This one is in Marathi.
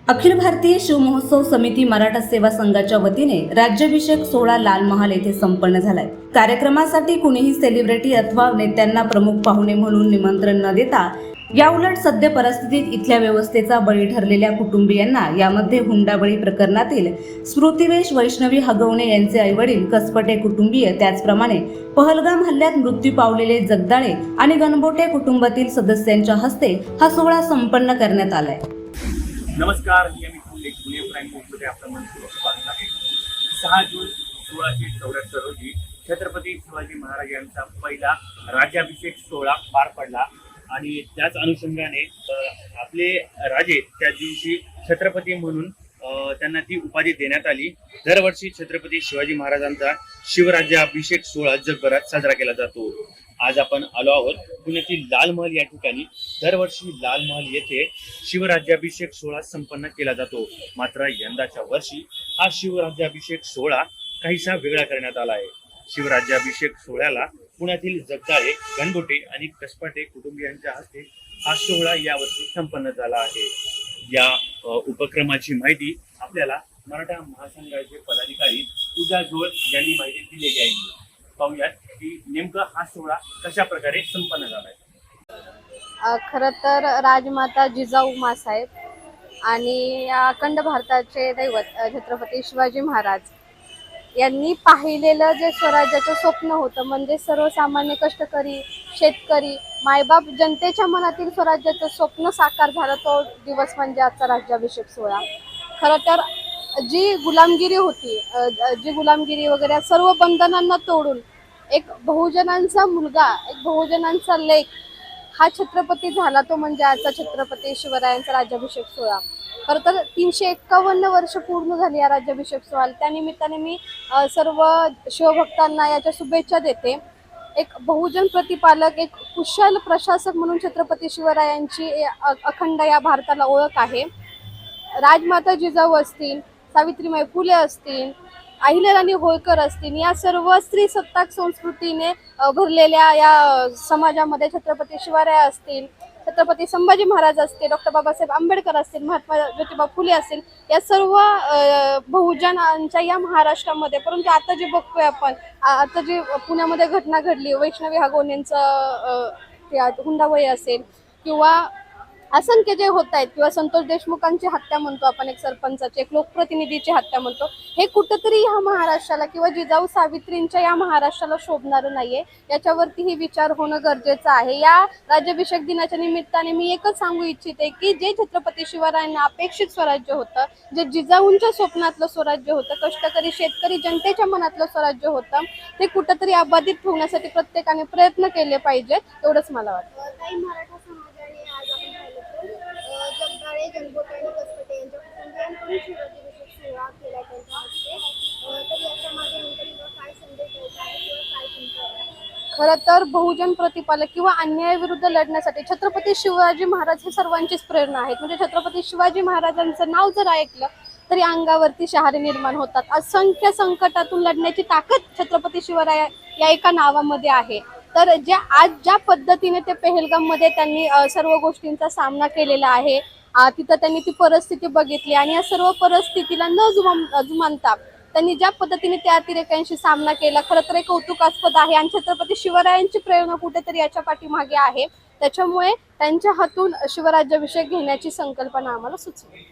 अखिल भारतीय शिवमहोत्सव समिती मराठा सेवा संघाच्या वतीने राज्याभिषेक सोहळा लाल महाल येथे संपन्न झालाय। कार्यक्रमासाठी कुणीही सेलिब्रिटी अथवा नेत्यांना प्रमुख पाहुणे म्हणून निमंत्रण न देता याउलट सद्य परिस्थितीत इथल्या व्यवस्थेचा बळी ठरलेल्या कुटुंबियांना, यामध्ये हुंडाबळी प्रकरणातील स्मृतिवेश वैष्णवी हगवणे यांचे आईवडील, कसपटे कुटुंबीय, त्याचप्रमाणे पहलगाम हल्ल्यात मृत्यू पावलेले जगदाळे आणि गणबोटे कुटुंबातील सदस्यांच्या हस्ते हा सोहळा संपन्न करण्यात आलाय। नमस्कार, मी अमित पुणे प्राईम न्यूजमध्ये आपलं मनपूर्वक स्वागत आहे। 6 जून 1674 रोजी छत्रपती शिवाजी महाराज यांचा पहिला राज्याभिषेक सोहळा पार पडला आणि त्याच अनुषंगाने आपले राजे त्या दिवशी छत्रपती म्हणून त्यांना ती उपाधी देण्यात आली। दरवर्षी छत्रपती शिवाजी महाराजांचा शिवराज्याभिषेक सोहळा जगभरात साजरा केला जातो। आज आपण आलो आहोत पुण्यातील लाल महल या ठिकाणी। दरवर्षी लाल महल येथे शिवराज्याभिषेक सोहळा संपन्न केला जातो, मात्र यंदाच्या वर्षी हा शिवराज्याभिषेक सोहळा काहीसा वेगळा करण्यात आला आहे। शिवराज्याभिषेक सोहळ्याला पुण्यातील जगदाळे, गणबोटे आणि कसपटे कुटुंबियांच्या हस्ते हा सोहळा यावर्षी संपन्न झाला आहे। या उपक्रमाची माहिती आपल्याला मराठा महासंघाचे पदाधिकारी पूजा जोळ यांनी माहिती दिलेली आहे। पाहूयात की नेमका हा सोहळा कशा प्रकारे संपन्न झालाय। खरं तर राजमाता जिजाऊ मासाहेब आणि अखंड भारताचे दैवत छत्रपती शिवाजी महाराज यांनी पाहिलेलं जे स्वराज्याचं स्वप्न होतं, म्हणजे सर्वसामान्य कष्टकरी शेतकरी मायबाप जनतेच्या मनातील स्वराज्याचं स्वप्न साकार झालं, तो दिवस म्हणजे आजचा राज्याभिषेक सोहळा। खरं तर जी गुलामगिरी होती, जी गुलामगिरी वगैरे सर्व बंधनांना तोडून एक बहुजनांचा मुलगा, एक बहुजनांचा लेक हा छत्रपती झाला, तो म्हणजे आजचा छत्रपती शिवरायांचा राज्याभिषेक सोहळा। खरं तर 351 वर्ष पूर्ण झाली या राज्याभिषेक सोहळ्याला। त्यानिमित्ताने मी सर्व शिवभक्तांना याच्या शुभेच्छा देते। एक बहुजन प्रतिपालक, एक कुशल प्रशासक म्हणून छत्रपती शिवरायांची अखंड या भारताला ओळख आहे। राजमाता जिजाऊ असतील, सावित्रीबाई फुले असतील, अहिल्याराणी होळकर असतील, या सर्व स्त्री सत्ताक संस्कृतीने भरलेल्या या समाजामध्ये छत्रपती शिवराय असतील, छत्रपती संभाजी महाराज असतील, डॉक्टर बाबासाहेब आंबेडकर असतील, महात्मा ज्योतिबा फुले असतील, या सर्व बहुजनांच्या या महाराष्ट्रामध्ये, परंतु आता जे बघतोय आपण, आता जी पुण्यामध्ये घटना घडली, वैष्णवी हगवणेंचं हुंडाबळी असेल किंवा असंख्य जे होत आहेत, किंवा संतोष देशमुखांची हत्या म्हणतो आपण, एक सरपंचाची, एक लोकप्रतिनिधीची हत्या म्हणतो, हे कुठंतरी ह्या महाराष्ट्राला किंवा जिजाऊ सावित्रींच्या या महाराष्ट्राला शोभणारं नाहीये। याच्यावरतीही विचार होणं गरजेचं आहे। या राज्याभिषेक दिनाच्या निमित्ताने मी एकच सांगू इच्छिते की जे छत्रपती शिवरायांना अपेक्षित स्वराज्य होतं, जे जिजाऊंच्या स्वप्नातलं स्वराज्य होतं, कष्टकरी शेतकरी जनतेच्या मनातलं स्वराज्य होतं, ते कुठंतरी अबाधित ठेवण्यासाठी प्रत्येकाने प्रयत्न केले पाहिजेत, एवढंच मला वाटतं। काही मराठा समाजाने आज आपण पाहिलं तर जगदाळे, गणबोटे आणि कसपटे यांच्या कुटुंबियांकडून शिवराज्याभिषेक सोहळा केला त्यांच्या हस्ते, तर याच्या मागे नेमकं काय संदेश द्यायचा आहे किंवा काय तुमचं? खरं तर बहुजन प्रतिपालक किंवा अन्यायाविरुद्ध लढण्यासाठी छत्रपती शिवाजी महाराज हे सर्वांचीच प्रेरणा आहेत। म्हणजे छत्रपती शिवाजी महाराजांचं नाव जर ऐकलं तरी अंगावरती शहारे निर्माण होतात। असंख्य संकटातून लढण्याची ताकद छत्रपती शिवराय या एका नावामध्ये आहे। तर आज ज्या पद्धतीने ते पहलगाममध्ये त्यांनी सर्व गोष्टींचा सामना केलेला आहे, तिथं त्यांनी ती परिस्थिती बघितली आणि या सर्व परिस्थितीला न जुमानता त्यांनी ज्या पद्धतीने त्या अतिरेक्यांशी सामना केला, खरं तर एक कौतुकास्पद आहे आणि छत्रपती शिवरायांची प्रेरणा कुठेतरी याच्या पाठीमागे आहे। त्याच्यामुळे त्यांच्या हातून शिवराज्याभिषेक घेण्याची संकल्पना आम्हाला सुचली।